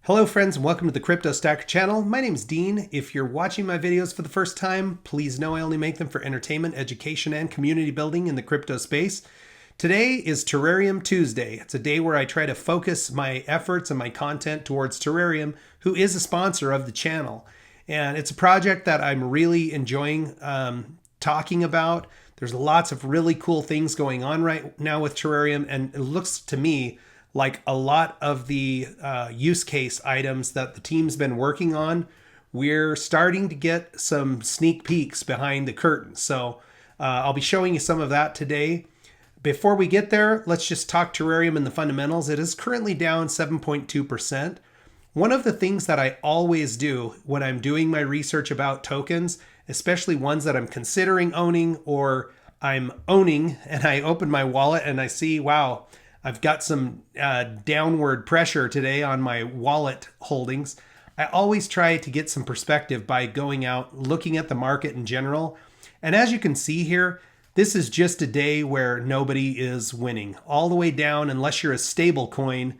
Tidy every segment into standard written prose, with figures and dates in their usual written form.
Hello friends and welcome to the Crypto Stacker channel. My name is Dean. If you're watching my videos for the first time, please know I only make them for entertainment, education, and community building in the crypto space. Today is Terarium Tuesday. It's a day where I try to focus my efforts and my content towards Terareum, who is a sponsor of the channel. And it's a project that I'm really enjoying talking about. There's lots of really cool things going on right now with Terareum, and it looks to me like a lot of the use case items that the team's been working on, we're starting to get some sneak peeks behind the curtain. So I'll be showing you some of that today. Before we get there, let's just talk Terareum and the fundamentals. It is currently down 7.2%. One of the things that I always do when I'm doing my research about tokens, especially ones that I'm considering owning or I'm owning, and I open my wallet and I see, wow, I've got some downward pressure today on my wallet holdings. I always try to get some perspective by going out, looking at the market in general. And as you can see here, this is just a day where nobody is winning. All the way down, unless you're a stable coin,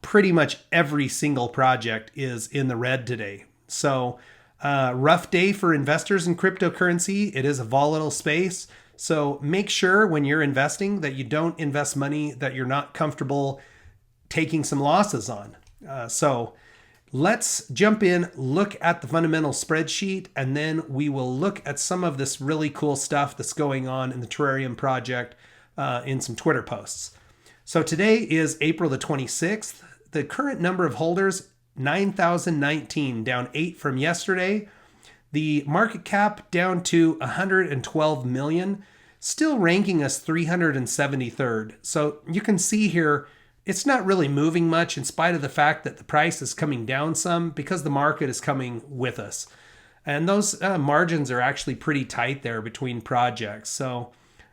pretty much every single project is in the red today. So rough day for investors in cryptocurrency. It is a volatile space. So make sure when you're investing that you don't invest money that you're not comfortable taking some losses on. So let's jump in, look at the fundamental spreadsheet, and then we will look at some of this really cool stuff that's going on in the Terareum project in some Twitter posts. So today is April the 26th. The current number of holders, 9,019, down 8 from yesterday. The market cap down to 112 million, still ranking us 373rd. So you can see here, it's not really moving much in spite of the fact that the price is coming down some because the market is coming with us. And those margins are actually pretty tight there between projects. So,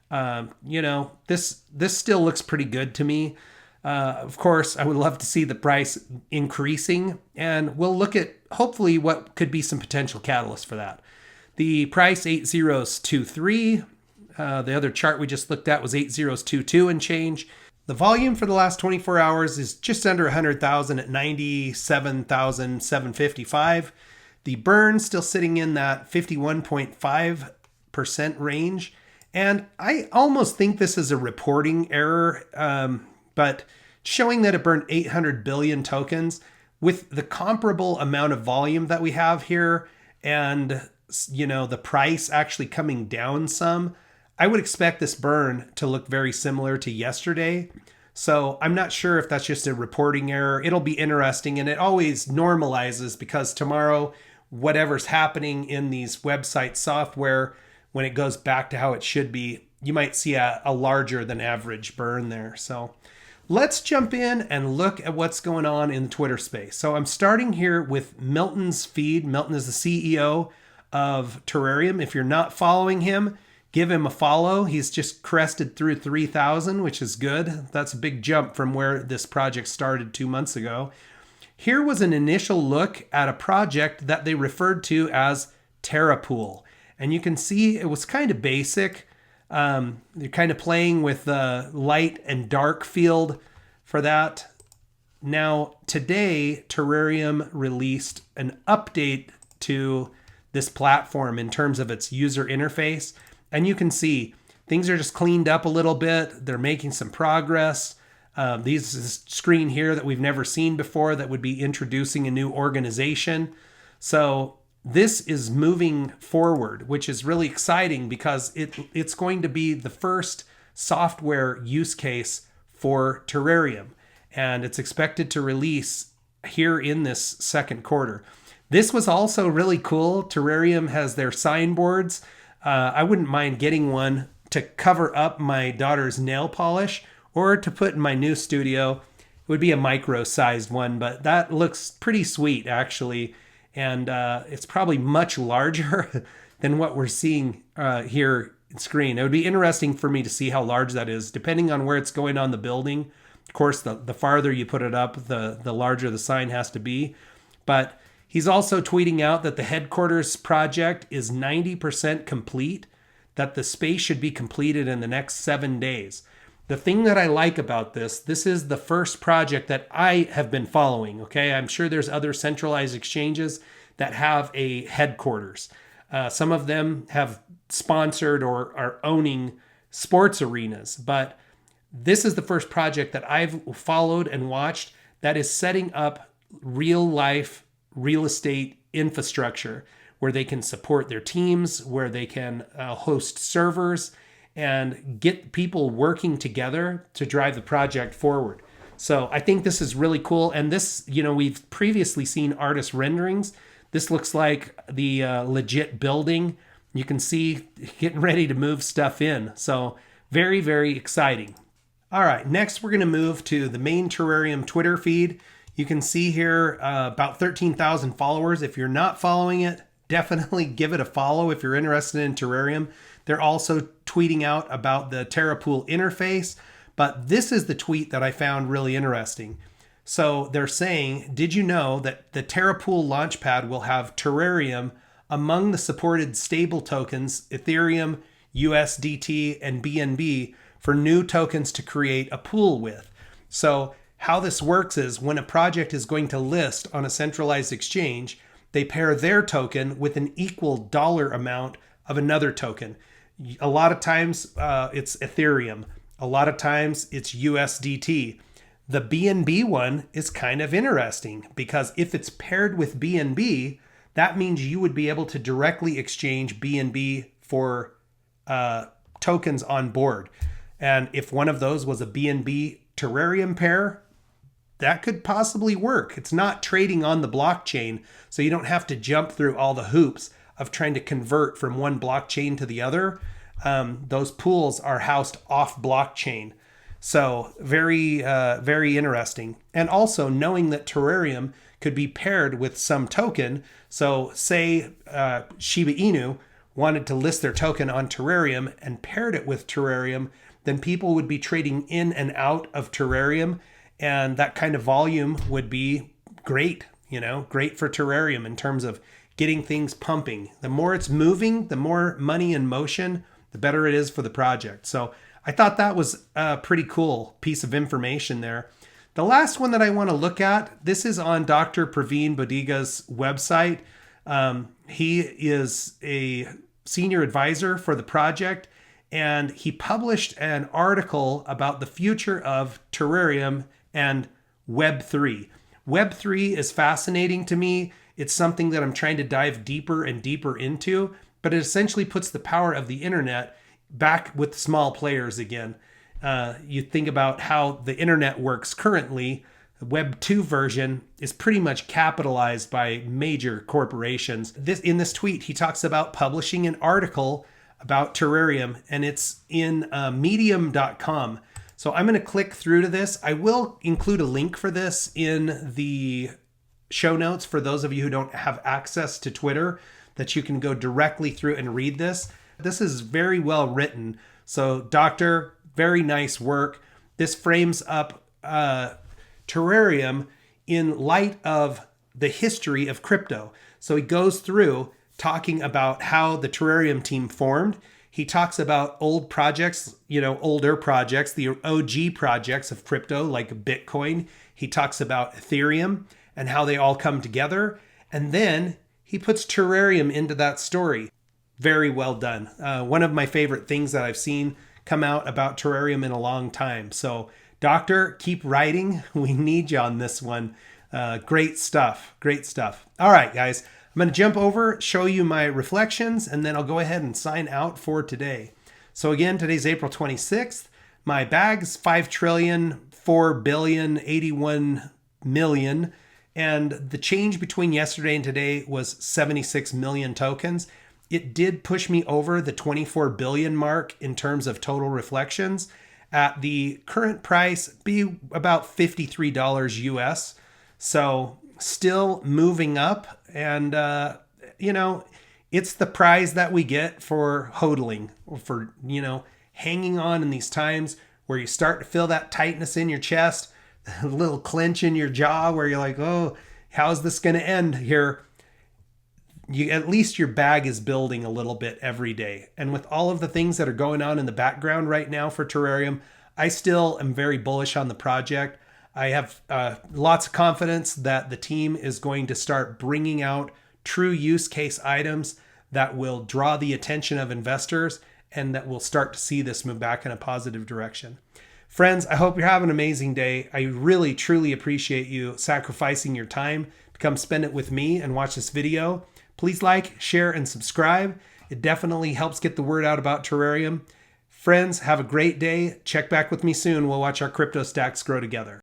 this still looks pretty good to me. Of course, I would love to see the price increasing, and we'll look at hopefully what could be some potential catalyst for that. The price 8023. The other chart we just looked at was 8022 and change. The volume for the last 24 hours is just under 100,000 at 97,755. The burn still sitting in that 51.5% range. And I almost think this is a reporting error, but showing that it burned 800 billion tokens with the comparable amount of volume that we have here and, the price actually coming down some, I would expect this burn to look very similar to yesterday. So I'm not sure if that's just a reporting error. It'll be interesting, and it always normalizes because tomorrow, whatever's happening in these website software, when it goes back to how it should be, you might see a larger than average burn there. So let's jump in and look at what's going on in the Twitter space. So I'm starting here with Milton's feed. Milton is the CEO of Terareum. If you're not following him, give him a follow. He's just crested through 3,000, which is good. That's a big jump from where this project started 2 months ago. Here was an initial look at a project that they referred to as Terapool. And you can see it was kind of basic. They're kind of playing with the light and dark field for that. Now, today, Terareum released an update to this platform in terms of its user interface. And you can see things are just cleaned up a little bit. They're making some progress. This is a screen here that we've never seen before that would be introducing a new organization. So this is moving forward, which is really exciting because it's going to be the first software use case for Terareum. And it's expected to release here in this second quarter. This was also really cool. Terareum has their signboards. I wouldn't mind getting one to cover up my daughter's nail polish or to put in my new studio. It would be a micro-sized one, but that looks pretty sweet, actually. And it's probably much larger than what we're seeing here on screen. It would be interesting for me to see how large that is, depending on where it's going on the building. Of course, the farther you put it up, the larger the sign has to be. But he's also tweeting out that the headquarters project is 90% complete, that the space should be completed in the next 7 days. The thing that I like about this is the first project that I have been following. Okay, I'm sure there's other centralized exchanges that have a headquarters. Some of them have sponsored or are owning sports arenas, but this is the first project that I've followed and watched that is setting up real life real estate infrastructure where they can support their teams, where they can host servers and get people working together to drive the project forward. So I think this is really cool. And this, we've previously seen artist renderings. This looks like the legit building. You can see getting ready to move stuff in. So very, very exciting. All right, next we're going to move to the main Terrarium Twitter feed. You can see here about 13,000 followers. If you're not following it, definitely give it a follow if you're interested in Terrarium. They're also tweeting out about the Terapool interface, but this is the tweet that I found really interesting. So they're saying, did you know that the Terapool Launchpad will have Terrarium among the supported stable tokens, Ethereum, USDT, and BNB for new tokens to create a pool with? So how this works is when a project is going to list on a centralized exchange, they pair their token with an equal dollar amount of another token. A lot of times it's Ethereum. A lot of times it's USDT. The BNB one is kind of interesting because if it's paired with BNB, that means you would be able to directly exchange BNB for tokens on board. And if one of those was a BNB Terrarium pair, that could possibly work. It's not trading on the blockchain, so you don't have to jump through all the hoops of trying to convert from one blockchain to the other. Those pools are housed off blockchain. So very, very interesting. And also knowing that Terrarium could be paired with some token. So say Shiba Inu wanted to list their token on Terrarium and paired it with Terrarium, then people would be trading in and out of Terrarium. And that kind of volume would be great, great for Terrarium in terms of getting things pumping. The more it's moving, the more money in motion, the better it is for the project. So I thought that was a pretty cool piece of information there. The last one that I want to look at, this is on Dr. Budigga's website. He is a senior advisor for the project, and he published an article about the future of Terrarium and Web3. Web3 is fascinating to me. It's something that I'm trying to dive deeper and deeper into, but it essentially puts the power of the internet back with small players again. You think about how the internet works currently. The Web 2 version is pretty much capitalized by major corporations. In this tweet, he talks about publishing an article about Terrarium, and it's in medium.com. So I'm going to click through to this. I will include a link for this in the show notes for those of you who don't have access to Twitter, that you can go directly through and read this. This is very well written. So Doctor, very nice work. This frames up Terrarium in light of the history of crypto. So he goes through talking about how the Terrarium team formed. He talks about old projects, older projects, the OG projects of crypto like Bitcoin. He talks about Ethereum and how they all come together. And then he puts Terrarium into that story. Very well done. One of my favorite things that I've seen come out about Terrarium in a long time. So, Doctor, keep writing. We need you on this one. Great stuff. Great stuff. All right, guys. I'm going to jump over, show you my reflections, and then I'll go ahead and sign out for today. So again, today's April 26th. My bag's 5,4,000,081,000,000. And the change between yesterday and today was 76 million tokens. It did push me over the 24 billion mark in terms of total reflections. At the current price, be about $53 US. So still moving up. And, it's the prize that we get for hodling, or for, hanging on in these times where you start to feel that tightness in your chest, a little clench in your jaw where you're like, oh, how's this going to end here? At least your bag is building a little bit every day. And with all of the things that are going on in the background right now for Terrarium, I still am very bullish on the project. I have lots of confidence that the team is going to start bringing out true use case items that will draw the attention of investors and that we'll start to see this move back in a positive direction. Friends, I hope you're having an amazing day. I really, truly appreciate you sacrificing your time to come spend it with me and watch this video. Please like, share, and subscribe. It definitely helps get the word out about Terrarium. Friends, have a great day. Check back with me soon. We'll watch our crypto stacks grow together.